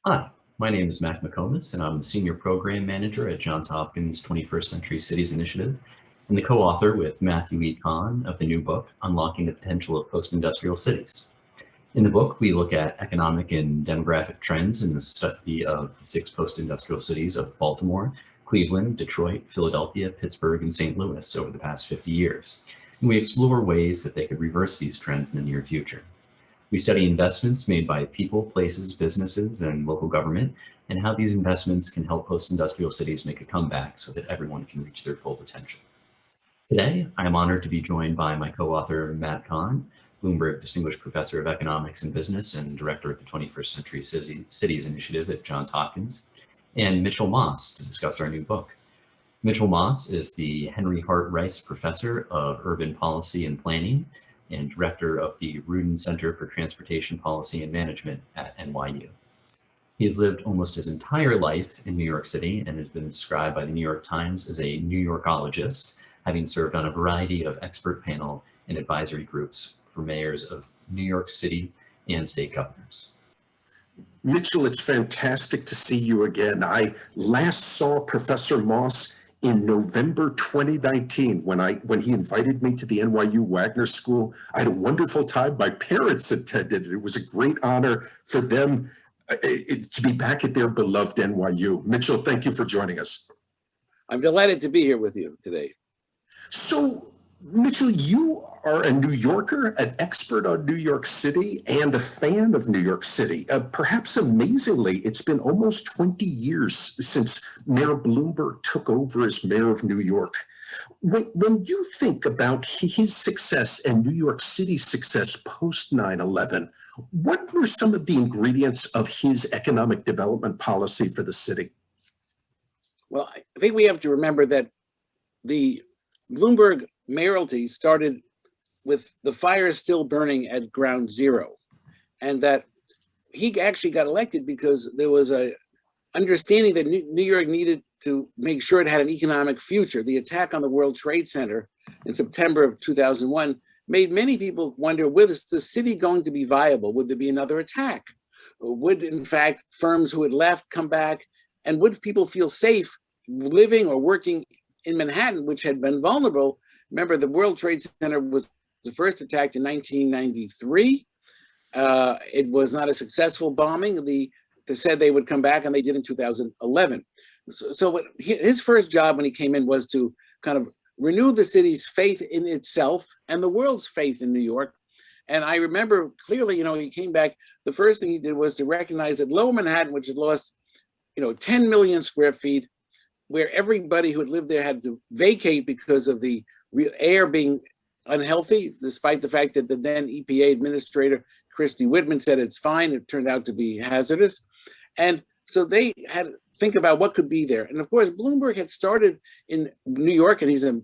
Hi, my name is Mac McComas, and I'm the Senior Program Manager at Johns Hopkins 21st Century Cities Initiative and the co-author with Matthew E. Kahn of the new book, Unlocking the Potential of Post-Industrial Cities. In the book, we look at economic and demographic trends in the study of the six post-industrial cities of Baltimore, Cleveland, Detroit, Philadelphia, Pittsburgh, and St. Louis over the past 50 years. And we explore ways that they could reverse these trends in the near future. We study investments made by people, places, businesses, and local government, and how these investments can help post-industrial cities make a comeback so that everyone can reach their full potential. Today, I am honored to be joined by my co-author, Matt Kahn, Bloomberg Distinguished Professor of Economics and Business and Director of the 21st Century Cities Initiative at Johns Hopkins, and Mitchell Moss to discuss our new book. Mitchell Moss is the Henry Hart Rice Professor of Urban Policy and Planning and Director of the Rudin Center for Transportation Policy and Management at NYU. He has lived almost his entire life in New York City and has been described by the New York Times as a New Yorkologist, having served on a variety of expert panel and advisory groups for mayors of New York City and state governors. Mitchell, it's fantastic to see you again. I last saw Professor Moss in November 2019 when he invited me to the NYU Wagner School. I had a wonderful time. My parents attended. It was a great honor for them to be back at their beloved NYU. Mitchell, thank you for joining us. I'm delighted to be here with you today. So, Mitchell, you are a New Yorker, an expert on New York City, and a fan of New York City. Perhaps amazingly, it's been almost 20 years since Mayor Bloomberg took over as mayor of New York. When you think about his success and New York City's success post 9/11, what were some of the ingredients of his economic development policy for the city? Well, I think we have to remember that the Bloomberg mayoralty started with the fire still burning at ground zero, and that he actually got elected because there was a understanding that New York needed to make sure it had an economic future. The attack on the World Trade Center in September of 2001 made many people wonder, was the city going to be viable? Would there be another attack? Would, in fact, firms who had left come back? And would people feel safe living or working in Manhattan, which had been vulnerable? Remember, the World Trade Center was first attacked in 1993. It was not a successful bombing. They said they would come back, and they did in 2011. So his first job when he came in was to kind of renew the city's faith in itself and the world's faith in New York. And I remember clearly, he came back, the first thing he did was to recognize that Lower Manhattan, which had lost, 10 million square feet, where everybody who had lived there had to vacate because of the air being unhealthy, despite the fact that the then EPA administrator, Christy Whitman, said it's fine. It turned out to be hazardous. And so they had to think about what could be there. And of course, Bloomberg had started in New York, and he's a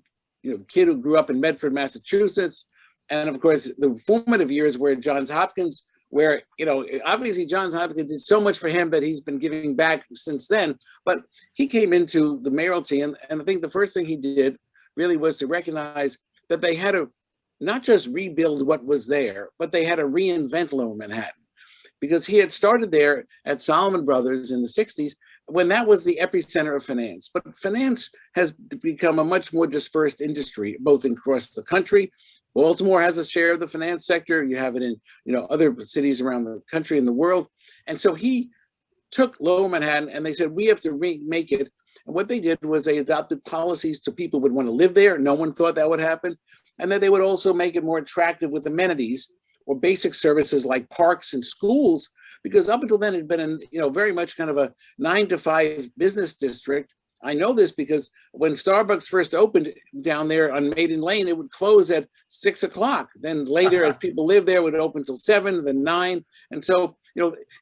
kid who grew up in Medford, Massachusetts. And of course, the formative years were at Johns Hopkins, where, obviously Johns Hopkins did so much for him that he's been giving back since then. But he came into the mayoralty, and I think the first thing he did really was to recognize that they had to not just rebuild what was there, but they had to reinvent Lower Manhattan. Because he had started there at Salomon Brothers in the 60s, when that was the epicenter of finance. But finance has become a much more dispersed industry, both across the country. Baltimore has a share of the finance sector. You have it in other cities around the country and the world. And so he took Lower Manhattan, and they said, we have to remake it. And what they did was they adopted policies so people would want to live there. No one thought that would happen. And then they would also make it more attractive with amenities or basic services like parks and schools, because up until then it had been very much kind of a 9-to-5 business district. I know this because when Starbucks first opened down there on Maiden Lane, it would close at 6 o'clock. Then later, as people lived there, it would open till 7, then 9. And so,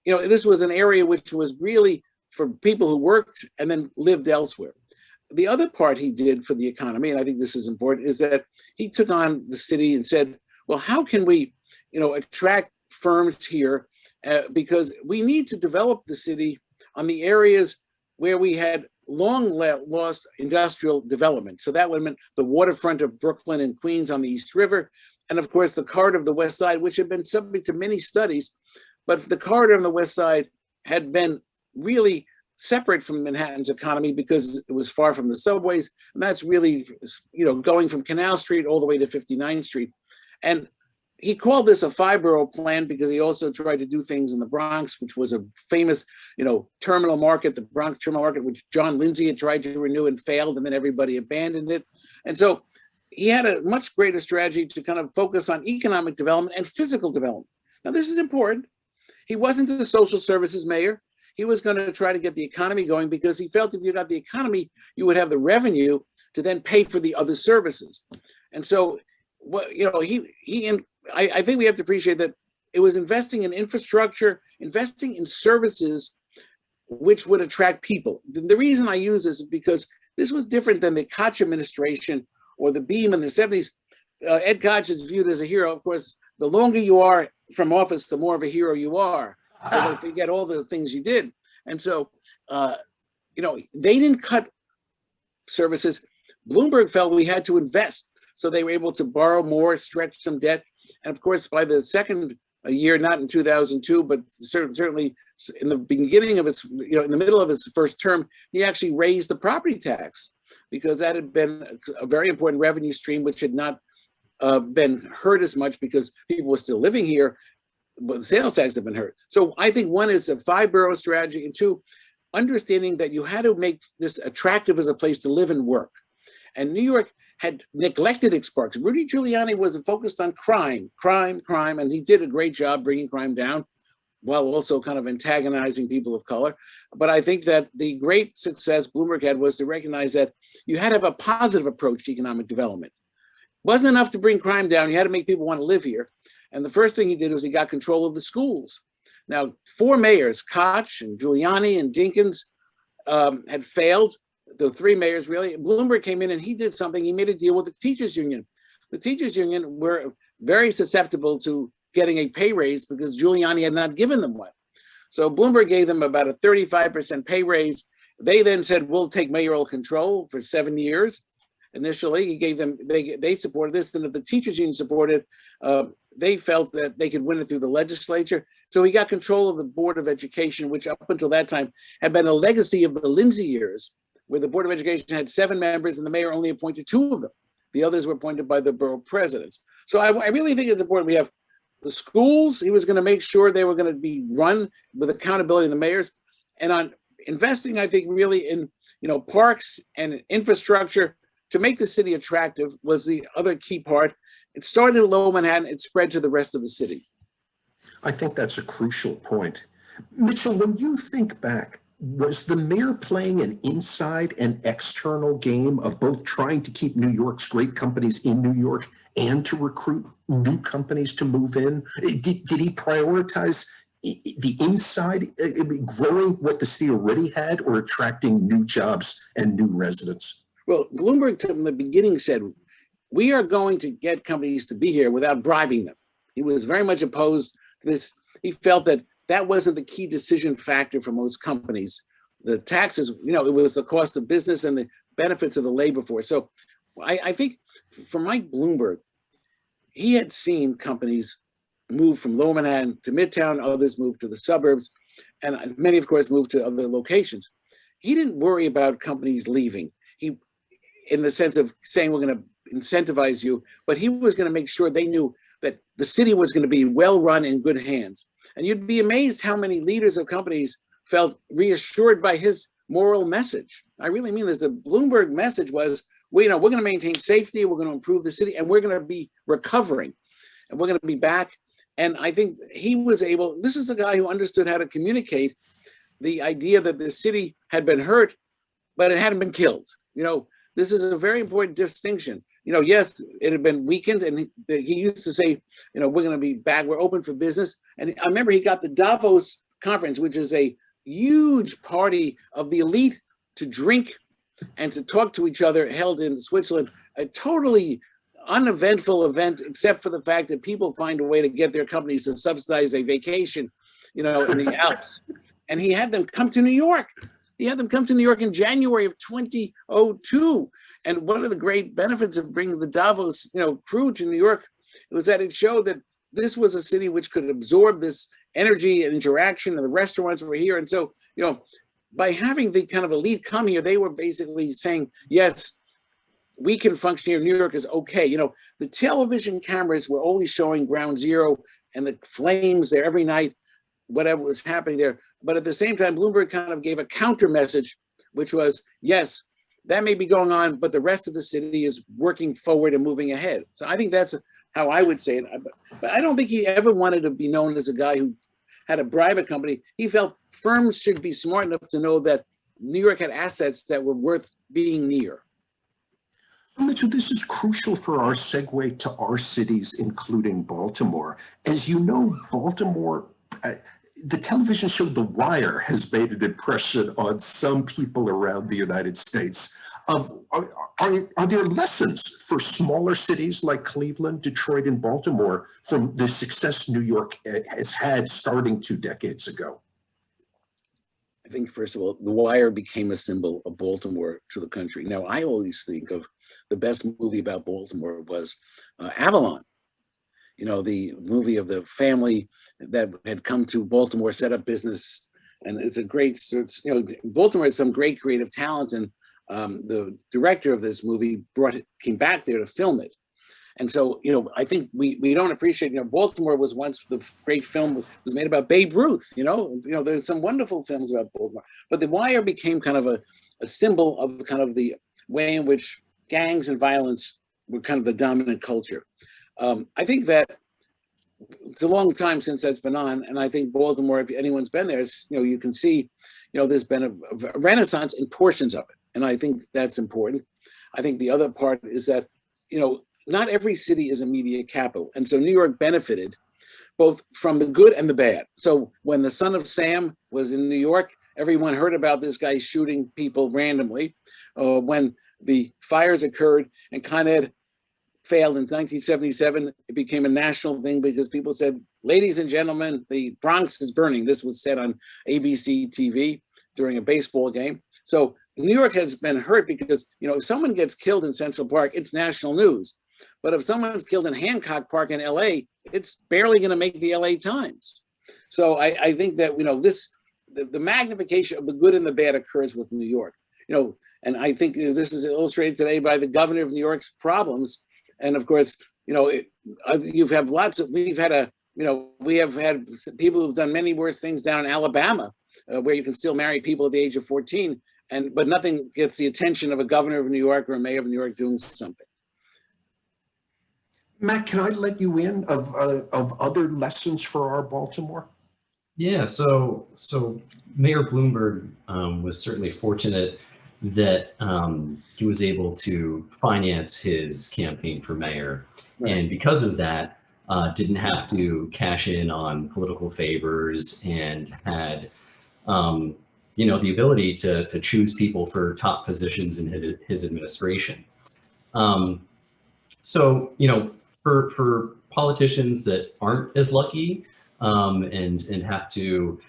this was an area which was really for people who worked and then lived elsewhere. The other part he did for the economy, and I think this is important, is that he took on the city and said, well, how can we, attract firms here? Because we need to develop the city on the areas where we had long lost industrial development. So that would mean the waterfront of Brooklyn and Queens on the East River, and of course the corridor of the West Side, which had been subject to many studies. But the corridor on the West Side had been really separate from Manhattan's economy because it was far from the subways. And that's really, going from Canal Street all the way to 59th Street. And he called this a 5-borough plan because he also tried to do things in the Bronx, which was a famous, terminal market, the Bronx terminal market, which John Lindsay had tried to renew and failed, and then everybody abandoned it. And so he had a much greater strategy to kind of focus on economic development and physical development. Now, this is important. He wasn't the social services mayor. He was going to try to get the economy going because he felt if you got the economy, you would have the revenue to then pay for the other services. And so, I think we have to appreciate that it was investing in infrastructure, investing in services, which would attract people. The reason I use this is because this was different than the Koch administration or the Beam in the 70s. Ed Koch is viewed as a hero. Of course, the longer you are from office, the more of a hero you are. So they forget all the things you did. And so, they didn't cut services. Bloomberg felt we had to invest. So they were able to borrow more, stretch some debt. And of course, by the second year, not in 2002, but certainly in the beginning of his, in the middle of his first term, he actually raised the property tax because that had been a very important revenue stream, which had not been hurt as much because people were still living here, but the sales tax had been hurt. So I think one, it's a 5-borough strategy, and two, understanding that you had to make this attractive as a place to live and work. And New York had neglected its parks. Rudy Giuliani was focused on crime, and he did a great job bringing crime down while also kind of antagonizing people of color. But I think that the great success Bloomberg had was to recognize that you had to have a positive approach to economic development. It wasn't enough to bring crime down. You had to make people want to live here. And the first thing he did was he got control of the schools. Now, 4 mayors, Koch and Giuliani and Dinkins, had failed. The 3 mayors really. Bloomberg came in and he did something. He made a deal with the teachers union. The teachers union were very susceptible to getting a pay raise because Giuliani had not given them one. So Bloomberg gave them about a 35% pay raise. They then said, we'll take mayoral control for 7 years. Initially, he gave them, they supported this. And if the teachers union supported, they felt that they could win it through the legislature. So he got control of the Board of Education, which up until that time had been a legacy of the Lindsay years, where the Board of Education had 7 members and the mayor only appointed 2 of them. The others were appointed by the borough presidents. So I really think it's important. We have the schools. He was going to make sure they were going to be run with accountability of the mayors. And on investing, I think really in parks and infrastructure to make the city attractive was the other key part. It started in Lower Manhattan. It spread to the rest of the city. I think that's a crucial point. Mitchell, when you think back, was the mayor playing an inside and external game of both trying to keep New York's great companies in New York and to recruit new companies to move in? Did he prioritize the inside, growing what the city already had, or attracting new jobs and new residents? Well, Bloomberg from the beginning said, we are going to get companies to be here without bribing them. He was very much opposed to this. He felt that wasn't the key decision factor for most companies. The taxes, it was the cost of business and the benefits of the labor force. So I think for Mike Bloomberg, he had seen companies move from Lower Manhattan to Midtown, others moved to the suburbs, and many, of course, moved to other locations. He didn't worry about companies leaving. He, in the sense of saying, we're going to incentivize you, but he was going to make sure they knew that the city was going to be well run in good hands. And you'd be amazed how many leaders of companies felt reassured by his moral message. I really mean this. The Bloomberg message was, we're going to maintain safety, we're going to improve the city, and we're going to be recovering, and we're going to be back. And I think he was able, this is a guy who understood how to communicate the idea that the city had been hurt, but it hadn't been killed. This is a very important distinction. Yes, it had been weakened, and he used to say, we're going to be back, we're open for business. And I remember he got the Davos conference, which is a huge party of the elite to drink and to talk to each other, held in Switzerland, a totally uneventful event, except for the fact that people find a way to get their companies to subsidize a vacation, in the Alps. And he had them come to New York. He had them come to New York in January of 2002. And one of the great benefits of bringing the Davos, crew to New York was that it showed that this was a city which could absorb this energy and interaction, and the restaurants were here. And so, by having the kind of elite come here, they were basically saying, yes, we can function here. New York is okay. The television cameras were always showing Ground Zero and the flames there every night, whatever was happening there. But at the same time, Bloomberg kind of gave a counter message, which was, yes, that may be going on, but the rest of the city is working forward and moving ahead. So I think that's how I would say it. But I don't think he ever wanted to be known as a guy who had to bribe a company. He felt firms should be smart enough to know that New York had assets that were worth being near. Mitchell, this is crucial for our segue to our cities, including Baltimore. As you know, Baltimore, the television show The Wire has made an impression on some people around the United States. Are there lessons for smaller cities like Cleveland, Detroit, and Baltimore from the success New York has had starting 2 decades ago? I think, first of all, The Wire became a symbol of Baltimore to the country. Now, I always think of the best movie about Baltimore was Avalon. The movie of the family that had come to Baltimore, set up business. And it's a great, Baltimore has some great creative talent. And the director of this movie came back there to film it. And so, I think we don't appreciate, Baltimore was once the great film was made about Babe Ruth, there's some wonderful films about Baltimore, but The Wire became kind of a symbol of kind of the way in which gangs and violence were kind of the dominant culture. I think that it's a long time since that's been on. And I think Baltimore, if anyone's been there, you can see, there's been a renaissance in portions of it. And I think that's important. I think the other part is that, not every city is a media capital. And so New York benefited both from the good and the bad. So when the Son of Sam was in New York, everyone heard about this guy shooting people randomly. When the fires occurred and Con Ed failed in 1977, it became a national thing because people said, ladies and gentlemen, the Bronx is burning. This was said on ABC TV during a baseball game. So New York has been hurt because, if someone gets killed in Central Park, it's national news. But if someone's killed in Hancock Park in LA, it's barely going to make the LA Times. So I think that, the magnification of the good and the bad occurs with New York, and I think this is illustrated today by the governor of New York's problems. And of course, we have had people who've done many worse things down in Alabama, where you can still marry people at the age of 14, but nothing gets the attention of a governor of New York or a mayor of New York doing something. Matt, can I let you in of other lessons for our Baltimore? Yeah, so Mayor Bloomberg was certainly fortunate that he was able to finance his campaign for mayor. Right. And because of that, didn't have to cash in on political favors and had, the ability to choose people for top positions in his administration. For politicians that aren't as lucky and have to,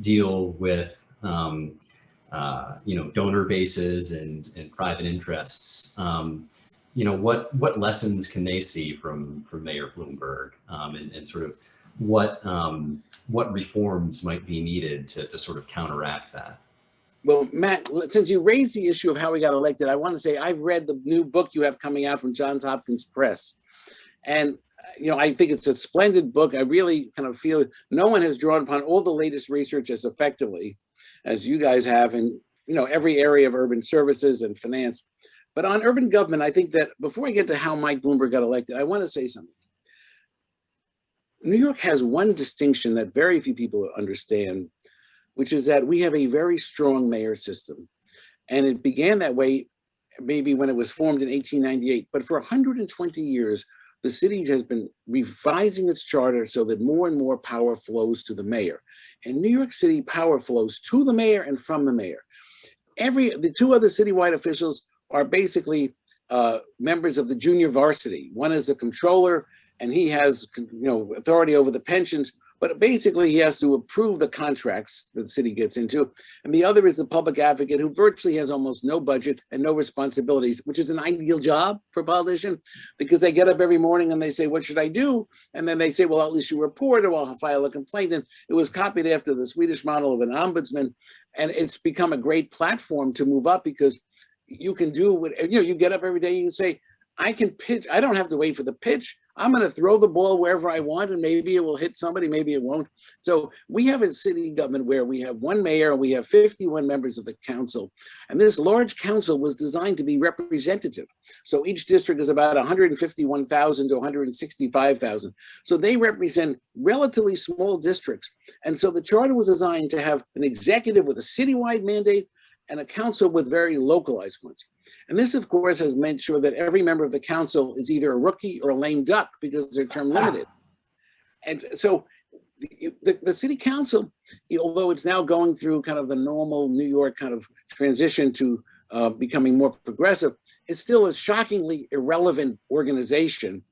deal with, donor bases and private interests, what lessons can they see from Mayor Bloomberg and sort of what reforms might be needed to sort of counteract that? Well, Matt, since you raised the issue of how we got elected, I want to say I've read the new book you have coming out from Johns Hopkins Press. And, I think it's a splendid book. I really kind of feel no one has drawn upon all the latest research as effectively as you guys have in, every area of urban services and finance. But on urban government, I think that before I get to how Mike Bloomberg got elected, I want to say something. New York has one distinction that very few people understand, which is that we have a very strong mayor system. And it began that way maybe when it was formed in 1898. But for 120 years, the city has been revising its charter so that more and more power flows to the mayor. In New York City, power flows to the mayor and from the mayor. The two other citywide officials are basically members of the junior varsity. One is the controller, and he has authority over the pensions, But basically, he has to approve the contracts that the city gets into. And the other is the public advocate, who virtually has almost no budget and no responsibilities, which is an ideal job for a politician, because they get up every morning and they say, what should I do? And then they say, well, at least you report, or I'll file a complaint. And it was copied after the Swedish model of an ombudsman. And it's become a great platform to move up, because you can do what, you get up every day, you can say, I can pitch. I don't have to wait for the pitch. I'm going to throw the ball wherever I want, and maybe it will hit somebody, maybe it won't. So we have a city government where we have one mayor, and we have 51 members of the council. And this large council was designed to be representative. So each district is about 151,000 to 165,000. So they represent relatively small districts. And so the charter was designed to have an executive with a citywide mandate and a council with very localized ones. And this, of course, has made sure that every member of the council is either a rookie or a lame duck, because they're term limited. And so the city council, although it's now going through kind of the normal New York kind of transition to becoming more progressive, it's still a shockingly irrelevant organization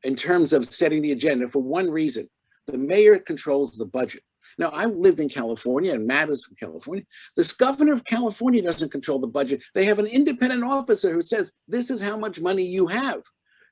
in terms of setting the agenda, for one reason: the mayor controls the budget. Now, I lived in California, and Matt is from California. This governor of California doesn't control the budget. They have an independent officer who says, this is how much money you have.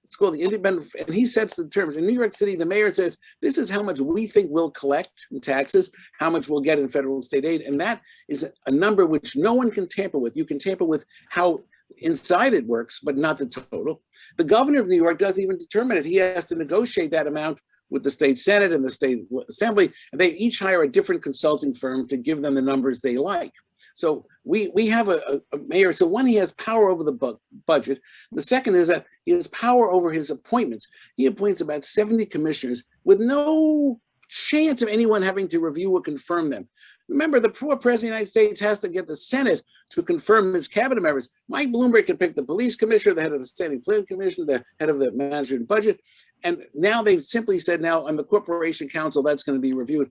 It's called the independent, and he sets the terms. In New York City, the mayor says, this is how much we think we'll collect in taxes, how much we'll get in federal and state aid. And that is a number which no one can tamper with. You can tamper with how inside it works, but not the total. The governor of New York doesn't even determine it. He has to negotiate that amount with the state Senate and the state assembly, and they each hire a different consulting firm to give them the numbers they like. So we have a mayor. So one, he has power over the budget. The second is that he has power over his appointments. He appoints about 70 commissioners with no chance of anyone having to review or confirm them. Remember, the poor president of the United States has to get the Senate to confirm his cabinet members. Mike Bloomberg can pick the police commissioner, the head of the Standing Planning Commission, the head of the management budget. And now they've simply said, now on the Corporation Council, that's going to be reviewed.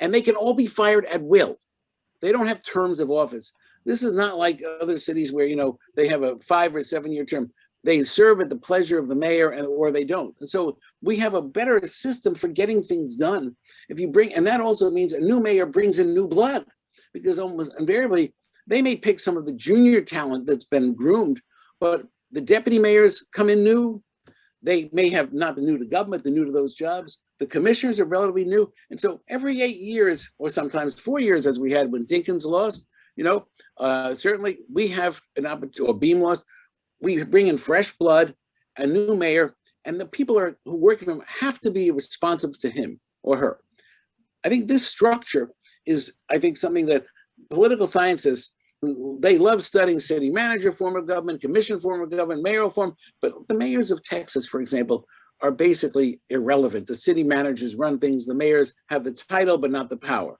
And they can all be fired at will. They don't have terms of office. This is not like other cities where, they have a 5 or 7 year term. They serve at the pleasure of the mayor, or they don't. And so we have a better system for getting things done. And that also means a new mayor brings in new blood, because almost invariably they may pick some of the junior talent that's been groomed, but the deputy mayors come in new. They may have not been new to government, they're new to those jobs. The commissioners are relatively new. And so every 8 years, or sometimes 4 years, as we had when Dinkins lost, certainly we have an opportunity, or Beam lost. We bring in fresh blood, a new mayor, and the people who work for him have to be responsive to him or her. I think this structure is, something that political scientists, they love studying city manager form of government, commission form of government, mayoral form, but the mayors of Texas, for example, are basically irrelevant. The city managers run things, the mayors have the title, but not the power.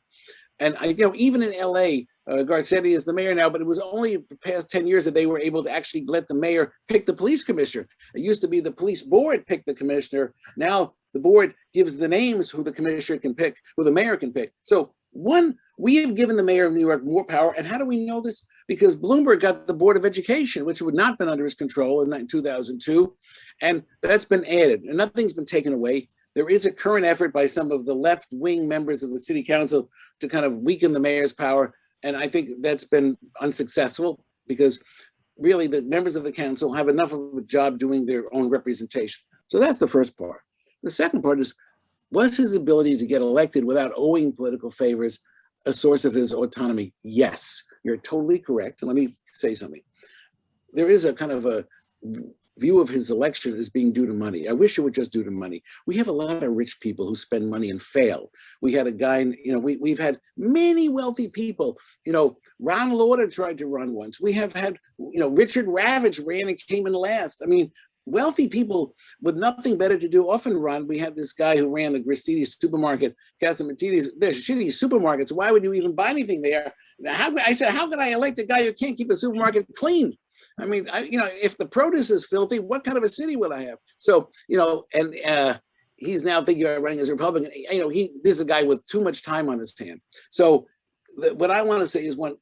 And even in LA, Garcetti is the mayor now, but it was only the past 10 years that they were able to actually let the mayor pick the police commissioner. It used to be the police board picked the commissioner. Now the board gives the names who the commissioner can pick, who the mayor can pick. So one, we have given the mayor of New York more power. And how do we know this? Because Bloomberg got the Board of Education, which would not have been under his control in 2002. And that's been added, and nothing's been taken away. There is a current effort by some of the left-wing members of the city council to kind of weaken the mayor's power. And I think that's been unsuccessful, because really the members of the council have enough of a job doing their own representation. So that's the first part. The second part is, was his ability to get elected without owing political favors a source of his autonomy? Yes, you're totally correct. And let me say something. There is a kind of a view of his election as being due to money. I wish it would just due to money. We have a lot of rich people who spend money and fail. We had a guy, we've had many wealthy people. Ron Lauder tried to run once. We have had, Richard Ravitch ran and came in last. Wealthy people with nothing better to do often run. We had this guy who ran the Gristedes supermarket, Casamatidis. They're shitty supermarkets. Why would you even buy anything there? I said, how could I elect a guy who can't keep a supermarket clean? If the produce is filthy, what kind of a city will I have? So, he's now thinking about running as a Republican. This is a guy with too much time on his hand. So what I want to say is, when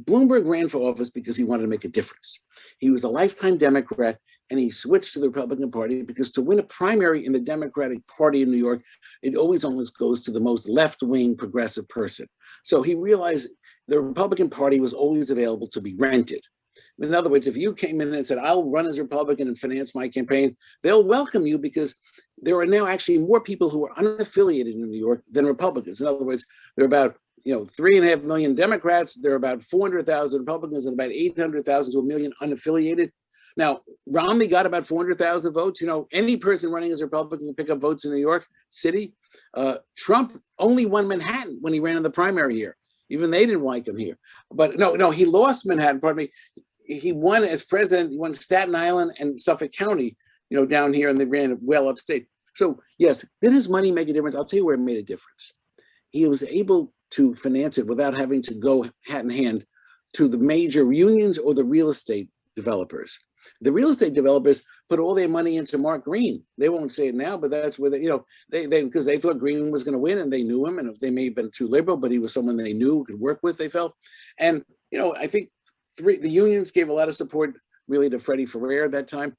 Bloomberg ran for office because he wanted to make a difference. He was a lifetime Democrat, and he switched to the Republican Party because to win a primary in the Democratic Party in New York, it always goes to the most left-wing progressive person. So he realized the Republican Party was always available to be rented. In other words, if you came in and said, I'll run as a Republican and finance my campaign, they'll welcome you because there are now actually more people who are unaffiliated in New York than Republicans. In other words, there are about 3.5 million Democrats, there are about 400,000 Republicans, and about 800,000 to a million unaffiliated. Now, Romney got about 400,000 votes. Any person running as a Republican can pick up votes in New York City. Trump only won Manhattan when he ran in the primary here. Even they didn't like him here. But no, he lost Manhattan, pardon me. He won as president, he won Staten Island and Suffolk County, down here, and they ran well upstate. So yes, did his money make a difference? I'll tell you where it made a difference. He was able to finance it without having to go hat in hand to the major unions or the real estate developers. The real estate developers put all their money into Mark Green. They won't say it now, but that's where they because they thought Green was going to win, and they knew him, and they may have been too liberal, but he was someone they knew could work with, they felt. And I think the unions gave a lot of support really to Freddie Ferrer at that time.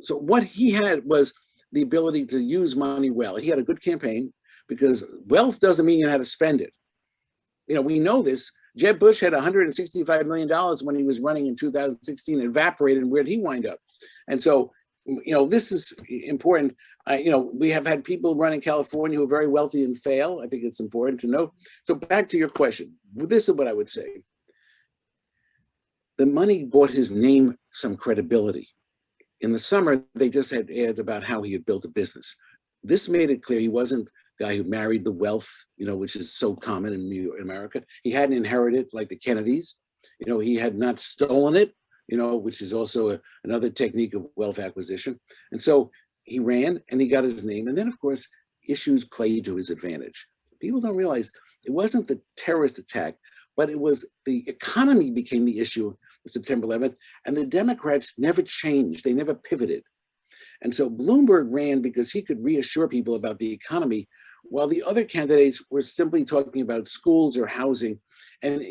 So what he had was the ability to use money well. He had a good campaign because wealth doesn't mean you know how to spend it. We know this. Jeb Bush had $165 million when he was running in 2016, evaporated, and where'd he wind up? And so, this is important. We have had people run in California who are very wealthy and fail. I think it's important to know. So back to your question. This is what I would say. The money bought his name some credibility. In the summer, they just had ads about how he had built a business. This made it clear he wasn't guy who married the wealth, which is so common in America. He hadn't inherited like the Kennedys. He had not stolen it, which is also another technique of wealth acquisition. And so he ran and he got his name. And then, of course, issues played to his advantage. People don't realize it wasn't the terrorist attack, but it was the economy became the issue of September 11th. And the Democrats never changed. They never pivoted. And so Bloomberg ran because he could reassure people about the economy, while the other candidates were simply talking about schools or housing. And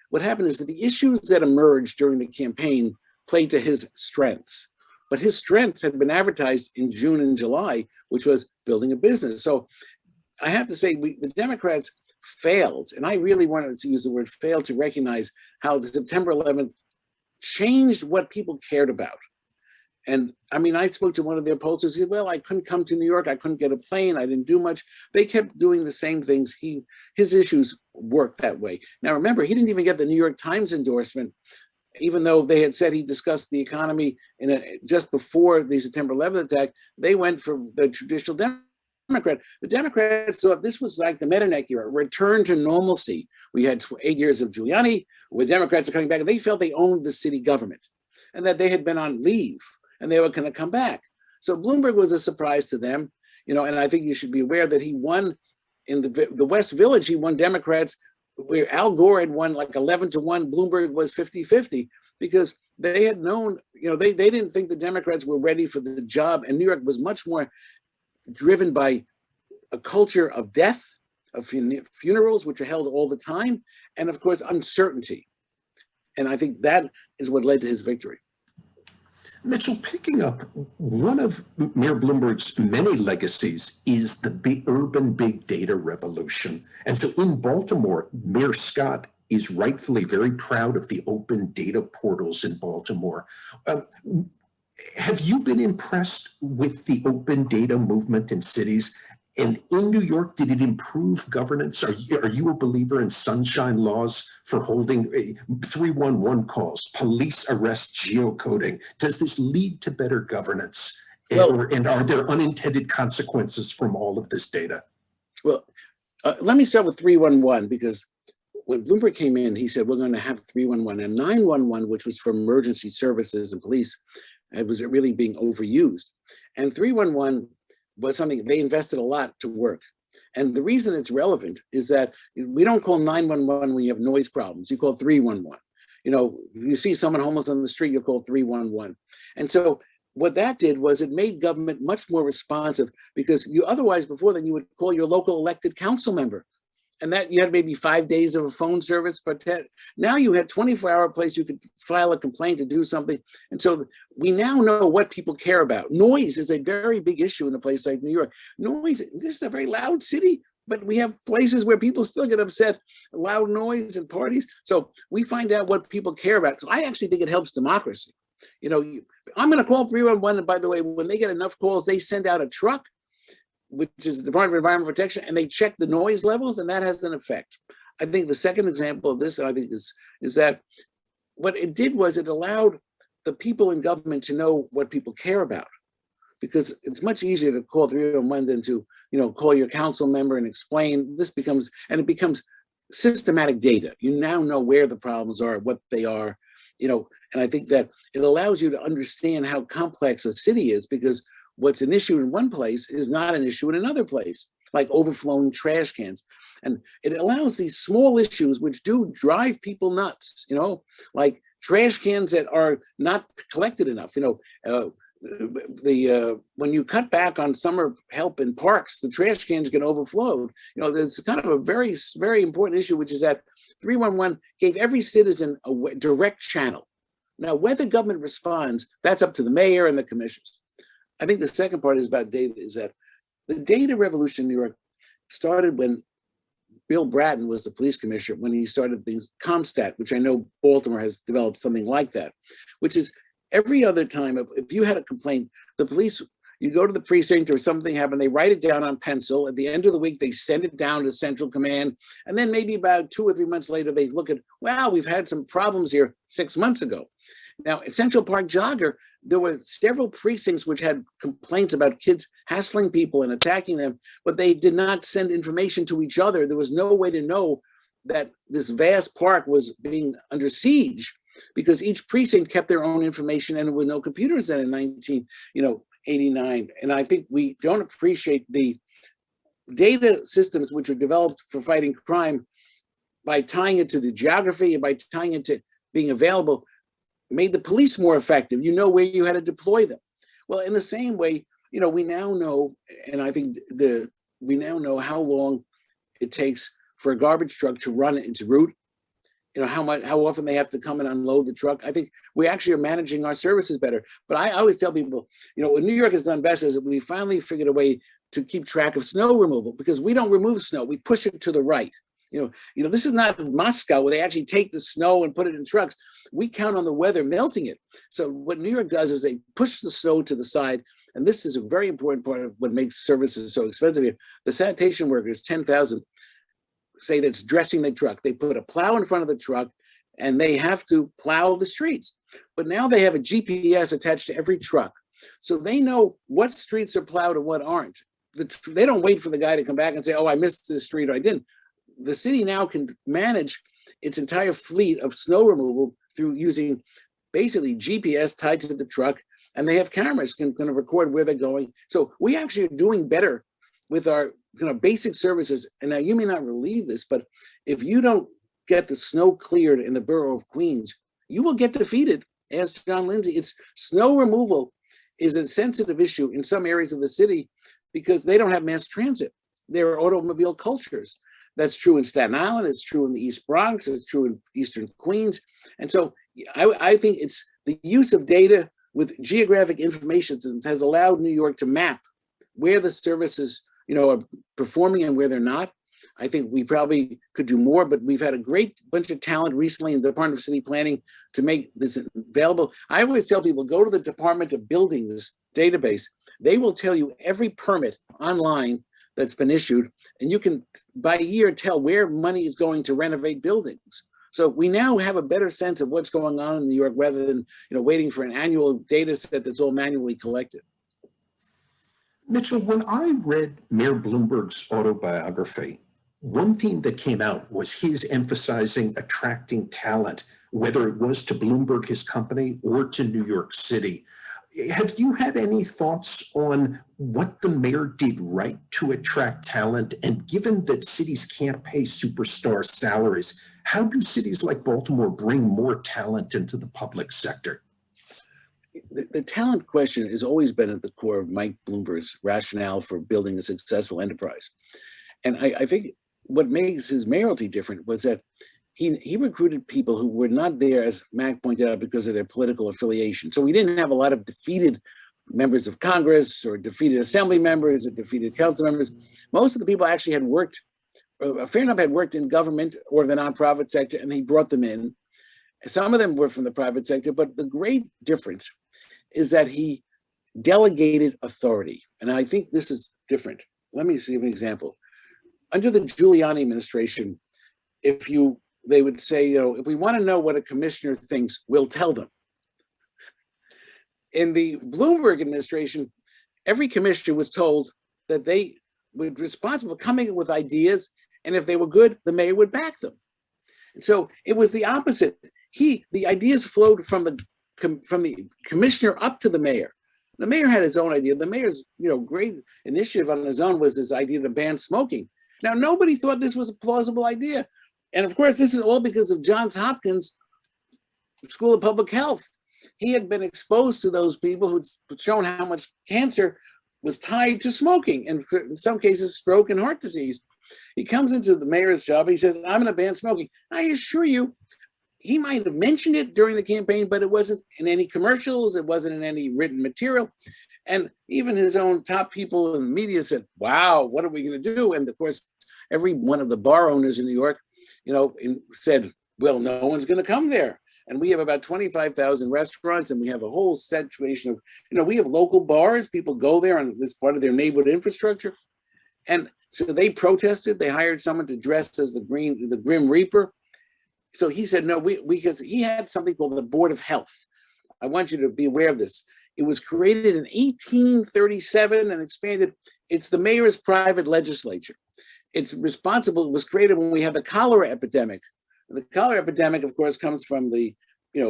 what happened is that the issues that emerged during the campaign played to his strengths. But his strengths had been advertised in June and July, which was building a business. So I have to say, the Democrats failed, and I really wanted to use the word failed to recognize how the September 11th changed what people cared about. And I mean, I spoke to one of their pollsters. He said, well, I couldn't come to New York. I couldn't get a plane. I didn't do much. They kept doing the same things. His issues worked that way. Now, remember, he didn't even get the New York Times endorsement, even though they had said he discussed the economy just before the September 11th attack. They went for the traditional Democrat. The Democrats thought this was like the Metternich era, return to normalcy. We had 8 years of Giuliani, where Democrats are coming back, and they felt they owned the city government and that they had been on leave and they were going to come back. So Bloomberg was a surprise to them, and I think you should be aware that he won in the West Village. He won Democrats where Al Gore had won like 11-1. Bloomberg was 50-50 because they had known, they didn't think the Democrats were ready for the job. And New York was much more driven by a culture of death, of funerals, which are held all the time, and of course, uncertainty. And I think that is what led to his victory. Mitchell, picking up, one of Mayor Bloomberg's many legacies is the urban big data revolution. And so in Baltimore, Mayor Scott is rightfully very proud of the open data portals in Baltimore. Have you been impressed with the open data movement in cities? And in New York, did it improve governance? Are you a believer in sunshine laws for holding 311 calls, police arrest geocoding? Does this lead to better governance? And are there unintended consequences from all of this data? Well, let me start with 311, because when Bloomberg came in, he said, we're going to have 311 and 911, which was for emergency services and police. It was really being overused. And 311 was something they invested a lot to work. And the reason it's relevant is that we don't call 911 when you have noise problems. You call 311. You see someone homeless on the street, you call 311. And so what that did was it made government much more responsive, because otherwise before then you would call your local elected council member. and that you had maybe 5 days of a phone service, but now you had 24-hour place, you could file a complaint to do something. And so we now know what people care about. Noise is a very big issue in a place like New York. Noise, this is a very loud city, but we have places where people still get upset, loud noise and parties. So we find out what people care about. So I actually think it helps democracy. You know, I'm going to call 311, and by the way, when they get enough calls, they send out a truck, which is the Department of Environmental Protection, and they check the noise levels, and that has an effect. I think the second example of this, I think, is that what it did was it allowed the people in government to know what people care about, because it's much easier to call 311 than to, you know, call your council member and explain. This becomes, and it becomes systematic data. You now know where the problems are, what they are, you know, and I think that it allows you to understand how complex a city is, because what's an issue in one place is not an issue in another place, like overflowing trash cans. And it allows these small issues which do drive people nuts, you know, like trash cans that are not collected enough. You know, when you cut back on summer help in parks, the trash cans get overflowed. You know, there's kind of a very, very important issue, which is that 311 gave every citizen a direct channel. Now, whether government responds, that's up to the mayor and the commissioners. I think the second part is about data, is that the data revolution in New York started when Bill Bratton was the police commissioner, when he started things, ComStat, which I know Baltimore has developed something like that, which is every other time, if you had a complaint, the police, you go to the precinct or something happened, they write it down on pencil. At the end of the week, they send it down to Central Command. And then maybe about 2 or 3 months later, they look at, wow, we've had some problems here 6 months ago. Now, at Central Park Jogger, there were several precincts which had complaints about kids hassling people and attacking them, but they did not send information to each other. There was no way to know that this vast park was being under siege, because each precinct kept their own information, and there were no computers then in 1989. And I think we don't appreciate the data systems which are developed for fighting crime by tying it to the geography and by tying it to being available, made the police more effective. You know where you had to deploy them. Well, in the same way, you know, we now know, and I think we now know how long it takes for a garbage truck to run its route. You know, how often they have to come and unload the truck. I think we actually are managing our services better. But I always tell people, you know, what New York has done best is that we finally figured a way to keep track of snow removal, because we don't remove snow, we push it to the right. You know, this is not Moscow where they actually take the snow and put it in trucks. We count on the weather melting it. So what New York does is they push the snow to the side. And this is a very important part of what makes services so expensive here. The sanitation workers, 10,000, say that's dressing the truck. They put a plow in front of the truck and they have to plow the streets. But now they have a GPS attached to every truck. So they know what streets are plowed and what aren't. They don't wait for the guy to come back and say, oh, I missed this street or I didn't. The city now can manage its entire fleet of snow removal through using basically GPS tied to the truck, and they have cameras going to record where they're going. So we actually are doing better with our basic services. And now you may not believe this, but if you don't get the snow cleared in the borough of Queens, you will get defeated. Ask John Lindsay. It's snow removal is a sensitive issue in some areas of the city because they don't have mass transit. There are automobile cultures. That's true in Staten Island, it's true in the East Bronx, it's true in Eastern Queens. And so I think it's the use of data with geographic information has allowed New York to map where the services, you know, are performing and where they're not. I think we probably could do more, but we've had a great bunch of talent recently in the Department of City Planning to make this available. I always tell people, go to the Department of Buildings database. They will tell you every permit online that's been issued, and you can by year tell where money is going to renovate buildings. So we now have a better sense of what's going on in New York rather than, you know, waiting for an annual data set that's all manually collected. Mitchell, when I read Mayor Bloomberg's autobiography, one theme that came out was his emphasizing attracting talent, whether it was to Bloomberg, his company, or to New York City. Have you had any thoughts on what the mayor did right to attract talent? And given that cities can't pay superstar salaries, how do cities like Baltimore bring more talent into the public sector? The talent question has always been at the core of Mike Bloomberg's rationale for building a successful enterprise. And I think what makes his mayoralty different was that he recruited people who were not there, as Mac pointed out, because of their political affiliation. So we didn't have a lot of defeated members of Congress or defeated assembly members or defeated council members. Most of the people actually had worked, a fair number had worked in government or the nonprofit sector, and he brought them in. Some of them were from the private sector, but the great difference is that he delegated authority. And I think this is different. Let me see an example. Under the Giuliani administration, they would say, if we want to know what a commissioner thinks, we'll tell them. In the Bloomberg administration, every commissioner was told that they were responsible for coming up with ideas, and if they were good, the mayor would back them. And so it was the opposite. The ideas flowed from the commissioner up to the mayor. The mayor had his own idea. The mayor's great initiative on his own was his idea to ban smoking. Now, nobody thought this was a plausible idea. And of course, this is all because of Johns Hopkins School of Public Health. He had been exposed to those people who'd shown how much cancer was tied to smoking, and in some cases, stroke and heart disease. He comes into the mayor's job. He says, I'm going to ban smoking. I assure you, he might have mentioned it during the campaign, but it wasn't in any commercials. It wasn't in any written material. And even his own top people in the media said, wow, what are we going to do? And of course, every one of the bar owners in New York, said, well, no one's going to come there. And we have about 25,000 restaurants, and we have a whole situation of, we have local bars. People go there, and it's part of their neighborhood infrastructure. And so they protested. They hired someone to dress as the Grim Reaper. So he said, no, because he had something called the Board of Health. I want you to be aware of this. It was created in 1837 and expanded. It's the mayor's private legislature. It was created when we had the cholera epidemic. The cholera epidemic, of course, comes from the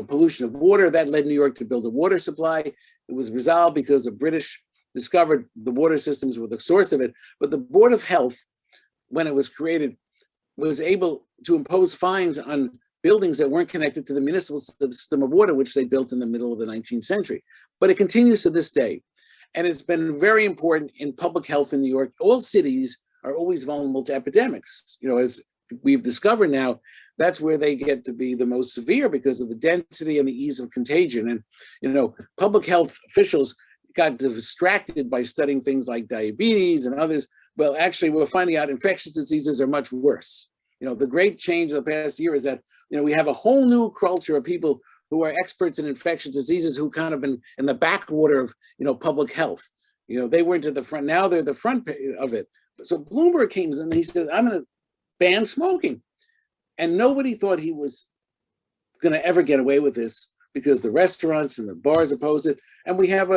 pollution of water. That led New York to build a water supply. It was resolved because the British discovered the water systems were the source of it. But the Board of Health, when it was created, was able to impose fines on buildings that weren't connected to the municipal system of water, which they built in the middle of the 19th century. But it continues to this day. And it's been very important in public health in New York. All cities are always vulnerable to epidemics. As we've discovered now, that's where they get to be the most severe because of the density and the ease of contagion. And, public health officials got distracted by studying things like diabetes and others. Well, actually, we're finding out infectious diseases are much worse. The great change of the past year is that, we have a whole new culture of people who are experts in infectious diseases who kind of been in the backwater of, public health. They weren't at the front. Now they're the front of it. So Bloomberg came in and he said, I'm going to ban smoking. And nobody thought he was going to ever get away with this because the restaurants and the bars oppose it. And we have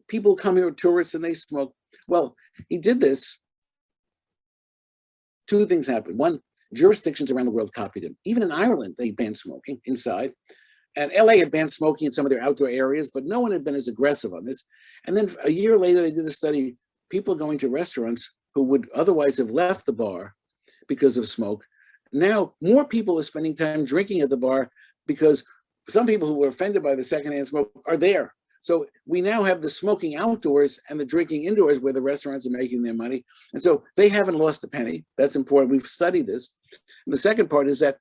people come here, tourists, and they smoke. Well, he did this. Two things happened. One, jurisdictions around the world copied him. Even in Ireland, they banned smoking inside. And LA had banned smoking in some of their outdoor areas, but no one had been as aggressive on this. And then a year later, they did a study, people going to restaurants who would otherwise have left the bar because of smoke. Now, more people are spending time drinking at the bar because some people who were offended by the secondhand smoke are there. So we now have the smoking outdoors and the drinking indoors where the restaurants are making their money. And so they haven't lost a penny. That's important. We've studied this. And the second part is that,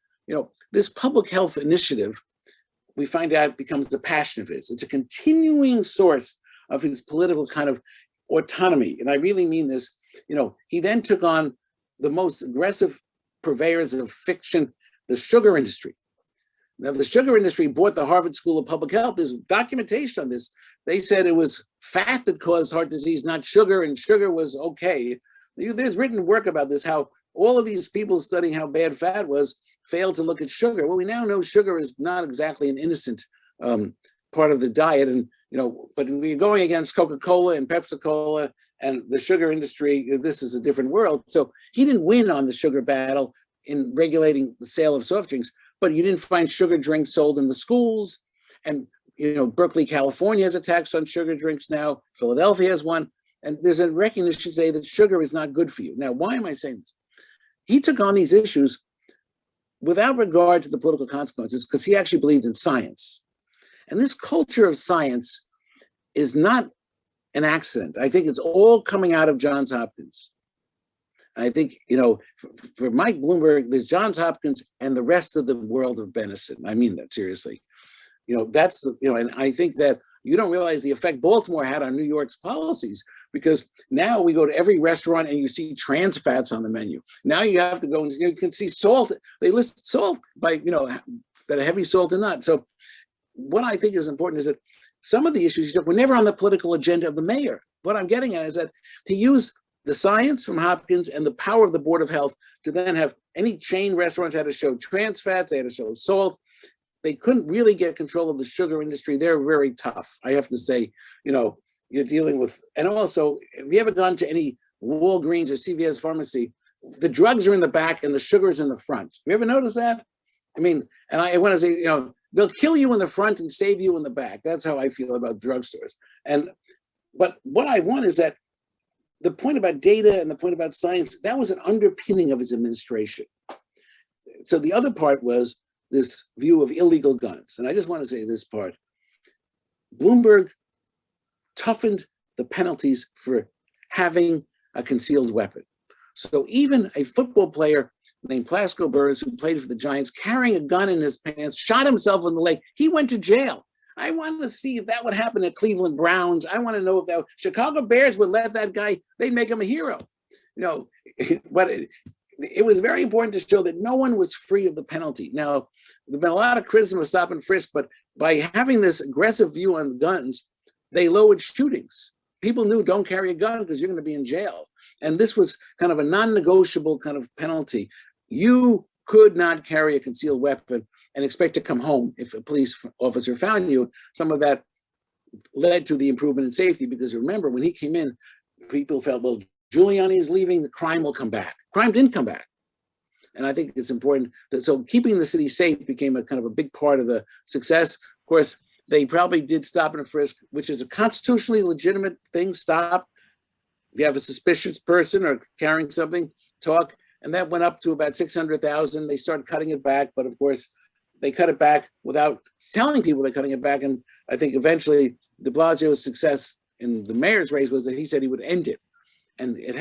this public health initiative, we find out becomes the passion of his. It's a continuing source of his political kind of autonomy. And I really mean this. He then took on the most aggressive purveyors of fiction, the sugar industry. Now, the sugar industry bought the Harvard School of Public Health. There's documentation on this. They said it was fat that caused heart disease, not sugar, and sugar was okay. There's written work about this, how all of these people studying how bad fat was failed to look at sugar. Well, we now know sugar is not exactly an innocent part of the diet. And, but we're going against Coca-Cola and Pepsi-Cola and the sugar industry. This is a different world. So he didn't win on the sugar battle in regulating the sale of soft drinks, but you didn't find sugar drinks sold in the schools. And, Berkeley, California has a tax on sugar drinks now. Philadelphia has one. And there's a recognition today that sugar is not good for you. Now, why am I saying this? He took on these issues without regard to the political consequences because he actually believed in science. And this culture of science is not an accident. I think it's all coming out of Johns Hopkins. I think, for Mike Bloomberg, there's Johns Hopkins and the rest of the world of medicine. I mean that seriously. That's and I think that you don't realize the effect Baltimore had on New York's policies, because now we go to every restaurant and you see trans fats on the menu. Now you have to go and you can see salt. They list salt by, that are heavy salt and not. So what I think is important is that some of the issues were never on the political agenda of the mayor. What I'm getting at is that he used the science from Hopkins and the power of the Board of Health to then have any chain restaurants had to show trans fats, they had to show salt. They couldn't really get control of the sugar industry. They're very tough. I have to say, you're dealing with, and also, have you ever gone to any Walgreens or CVS pharmacy? The drugs are in the back and the sugar's in the front. You ever notice that? I mean, and I want to say, they'll kill you in the front and save you in the back. That's how I feel about drugstores. But what I want is that the point about data and the point about science, that was an underpinning of his administration. So the other part was this view of illegal guns. And I just want to say this part. Bloomberg toughened the penalties for having a concealed weapon. So even a football player named Plaxico Burress, who played for the Giants, carrying a gun in his pants, shot himself in the leg. He went to jail. I want to see if that would happen at Cleveland Browns. I want to know if that Chicago Bears would let that guy, they'd make him a hero. But it was very important to show that no one was free of the penalty. Now, there's been a lot of criticism of stop and frisk, but by having this aggressive view on guns, they lowered shootings. People knew, don't carry a gun because you're going to be in jail. And this was kind of a non-negotiable kind of penalty. You could not carry a concealed weapon and expect to come home if a police officer found you. Some of that led to the improvement in safety, because remember, when he came in, people felt, well, Giuliani is leaving, the crime will come back. Crime didn't come back. And I think it's important that, so keeping the city safe became a kind of a big part of the success. Of course, they probably did stop and frisk, which is a constitutionally legitimate thing. Stop. If you have a suspicious person or carrying something, talk. And that went up to about 600,000. They started cutting it back, but of course, they cut it back without telling people they're cutting it back. And I think eventually de Blasio's success in the mayor's race was that he said he would end it. And it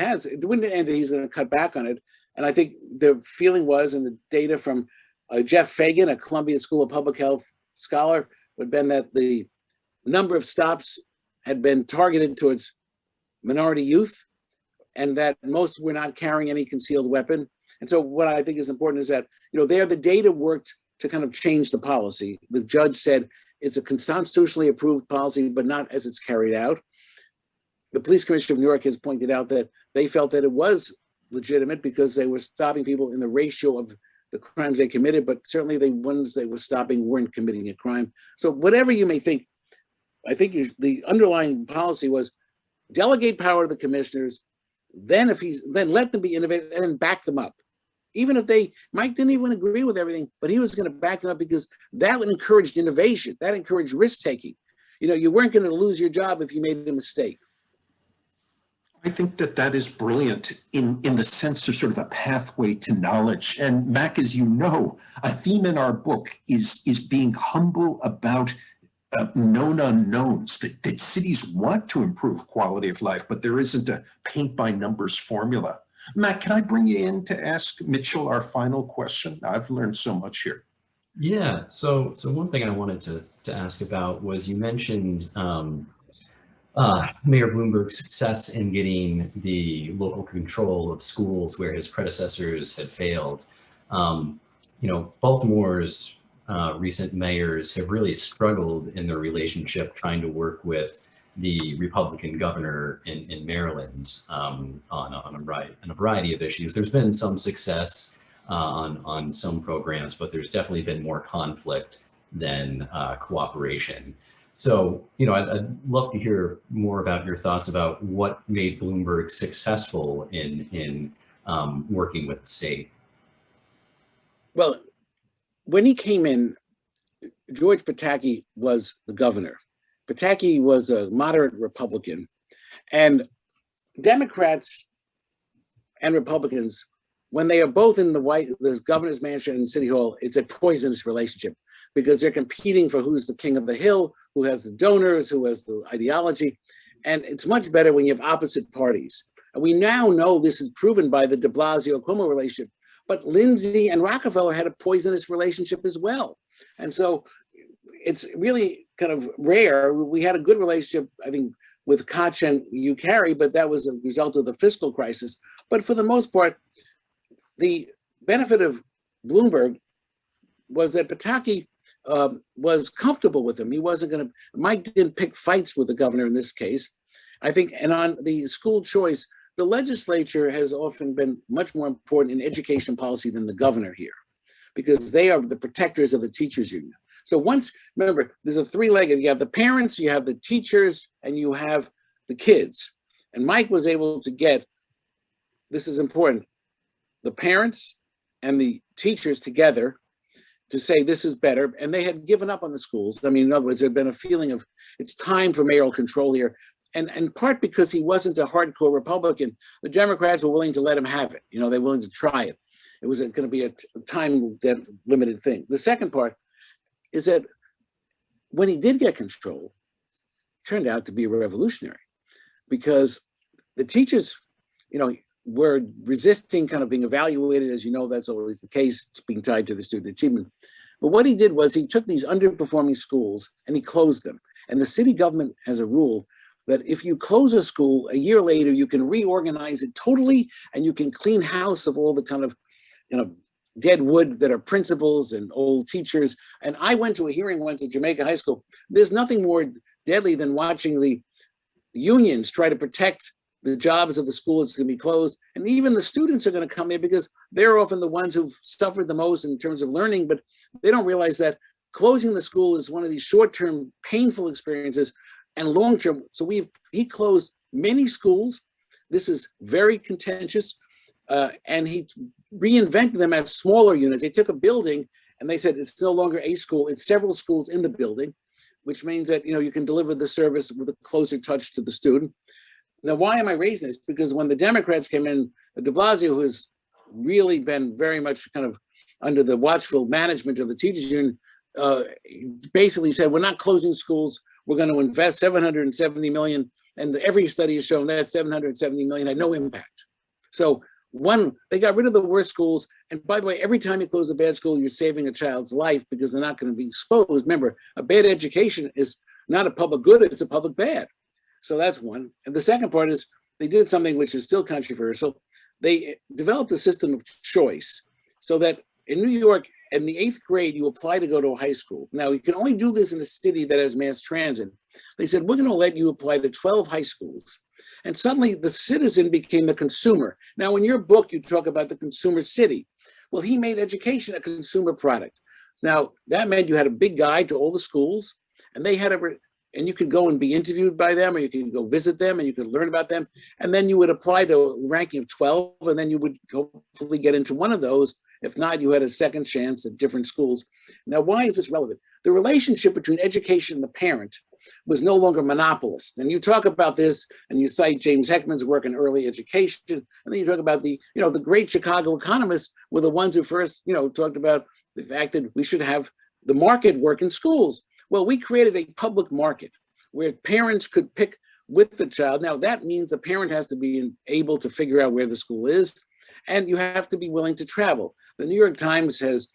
wouldn't end it, he's going to cut back on it. And I think the feeling was, and the data from Jeff Fagan, a Columbia School of Public Health scholar, would have been that the number of stops had been targeted towards minority youth, and that most were not carrying any concealed weapon. And so what I think is important is that, there the data worked to kind of change the policy. The judge said it's a constitutionally approved policy, but not as it's carried out. The police commissioner of New York has pointed out that they felt that it was legitimate because they were stopping people in the ratio of the crimes they committed, but certainly the ones they were stopping weren't committing a crime. So whatever you may think, I think the underlying policy was delegate power to the commissioners, then let them be innovative and then back them up. Even if Mike didn't even agree with everything, but he was going to back them up because that would encourage innovation, that encouraged risk-taking. You weren't going to lose your job if you made a mistake. I think that is brilliant in the sense of sort of a pathway to knowledge. And Mac, as you know, a theme in our book is being humble about known unknowns, that cities want to improve quality of life, but there isn't a paint by numbers formula. Mac, can I bring you in to ask Mitchell our final question? I've learned so much here. Yeah, so one thing I wanted to ask about was, you mentioned Mayor Bloomberg's success in getting the local control of schools where his predecessors had failed. Baltimore's recent mayors have really struggled in their relationship trying to work with the Republican governor in Maryland on a variety of issues. There's been some success on some programs, but there's definitely been more conflict than cooperation. So, I'd love to hear more about your thoughts about what made Bloomberg successful in working with the state. Well, when he came in, George Pataki was the governor. Pataki was a moderate Republican, and Democrats and Republicans, when they are both in the governor's mansion and City Hall, it's a poisonous relationship because they're competing for who's the king of the hill, who has the donors, who has the ideology. And it's much better when you have opposite parties. And we now know this is proven by the de Blasio-Cuomo relationship, but Lindsay and Rockefeller had a poisonous relationship as well. And so it's really kind of rare. We had a good relationship, I think, with Koch and Ukari, but that was a result of the fiscal crisis. But for the most part, the benefit of Bloomberg was that Pataki was comfortable with him. He wasn't going to, Mike didn't pick fights with the governor in this case. I think, and on the school choice, the legislature has often been much more important in education policy than the governor here, because they are the protectors of the teachers union. So once, remember, there's a three-legged, you have the parents, you have the teachers, and you have the kids. And Mike was able to get, this is important, the parents and the teachers together to say this is better. And they had given up on the schools. I mean, in other words, there had been a feeling of it's time for mayoral control here. And in part because he wasn't a hardcore Republican, the Democrats were willing to let him have it. You know, they're willing to try it. It was going to be a time limited thing. The second part is that when he did get control, it turned out to be revolutionary, because the teachers, you know, were resisting kind of being evaluated. As you know, that's always the case, being tied to the student achievement. But what he did was he took these underperforming schools and he closed them. And the city government has a rule that if you close a school, a year later, you can reorganize it totally, and you can clean house of all the kind of, you know, dead wood that are principals and old teachers. And I went to a hearing once at Jamaica High School. There's nothing more deadly than watching the unions try to protect the jobs of the school that's going to be closed. And even the students are going to come there because they're often the ones who've suffered the most in terms of learning, but they don't realize that closing the school is one of these short-term painful experiences and long-term. So he closed many schools. This is very contentious. And he reinvented them as smaller units. They took a building and they said it's no longer a school, it's several schools in the building, which means that, you know, you can deliver the service with a closer touch to the student. Now, why am I raising this? Because when the Democrats came in, de Blasio, who has really been very much kind of under the watchful management of the teachers union, basically said, we're not closing schools, we're going to invest $770 million. And every study has shown that $770 million had no impact. So one, they got rid of the worst schools. And by the way, every time you close a bad school, you're saving a child's life because they're not going to be exposed. Remember, a bad education is not a public good, it's a public bad. So that's one. And the second part is they did something which is still controversial. They developed a system of choice so that in New York, in the 8th grade, you apply to go to a high school. Now, you can only do this in a city that has mass transit. They said, we're going to let you apply to 12 high schools. And suddenly the citizen became the consumer. Now, in your book, you talk about the consumer city. Well, he made education a consumer product. Now, that meant you had a big guide to all the schools, and they had and you could go and be interviewed by them, or you could go visit them and you could learn about them. And then you would apply to a ranking of 12, and then you would hopefully get into one of those. If not, you had a second chance at different schools. Now, why is this relevant? The relationship between education and the parent was no longer monopolist. And you talk about this, and you cite James Heckman's work in early education, and then you talk about the great Chicago economists were the ones who first, talked about the fact that we should have the market work in schools. Well, we created a public market where parents could pick with the child. Now, that means the parent has to be able to figure out where the school is, and you have to be willing to travel. The New York Times has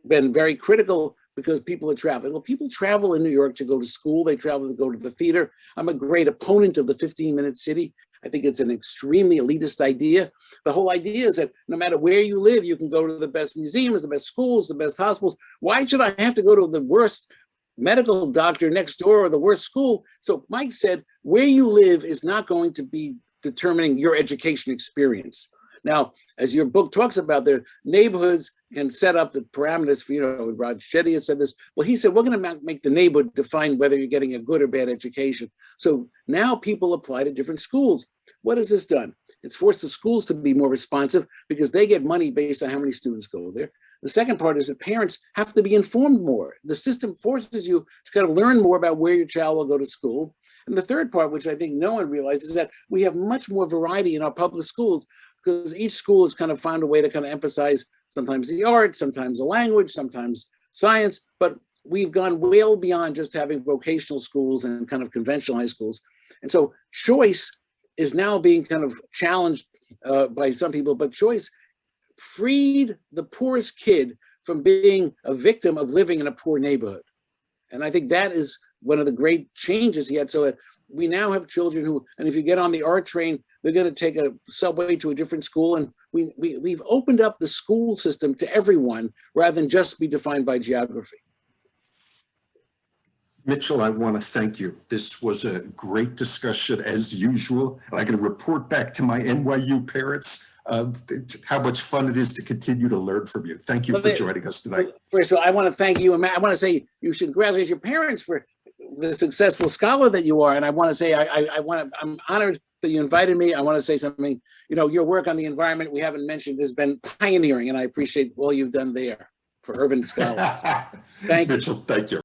been very critical because people are traveling. Well, people travel in New York to go to school. They travel to go to the theater. I'm a great opponent of the 15-minute city. I think it's an extremely elitist idea. The whole idea is that no matter where you live, you can go to the best museums, the best schools, the best hospitals. Why should I have to go to the worst medical doctor next door or the worst school? So Mike said, where you live is not going to be determining your education experience. Now, as your book talks about, the neighborhoods can set up the parameters for, Rod Shetty has said this. Well, he said, we're going to make the neighborhood define whether you're getting a good or bad education. So now people apply to different schools. What has this done? It's forced the schools to be more responsive because they get money based on how many students go there. The second part is that parents have to be informed more. The system forces you to kind of learn more about where your child will go to school. And the third part, which I think no one realizes, is that we have much more variety in our public schools because each school has kind of found a way to kind of emphasize sometimes the art, sometimes the language, sometimes science, but we've gone well beyond just having vocational schools and kind of conventional high schools. And so choice is now being kind of challenged by some people, but Joyce freed the poorest kid from being a victim of living in a poor neighborhood. And I think that is one of the great changes he had. So we now have children who, and if you get on the art train, they're going to take a subway to a different school. And we've opened up the school system to everyone rather than just be defined by geography. Mitchell, I want to thank you. This was a great discussion as usual. I can report back to my NYU parents how much fun it is to continue to learn from you. Thank you for joining us tonight. First of all, I want to thank you. And I want to say you should congratulate your parents for the successful scholar that you are. And I want to say I'm honored that you invited me. I want to say something. You know, your work on the environment we haven't mentioned has been pioneering, and I appreciate all you've done there for urban scholars. Thank you. Mitchell, thank you.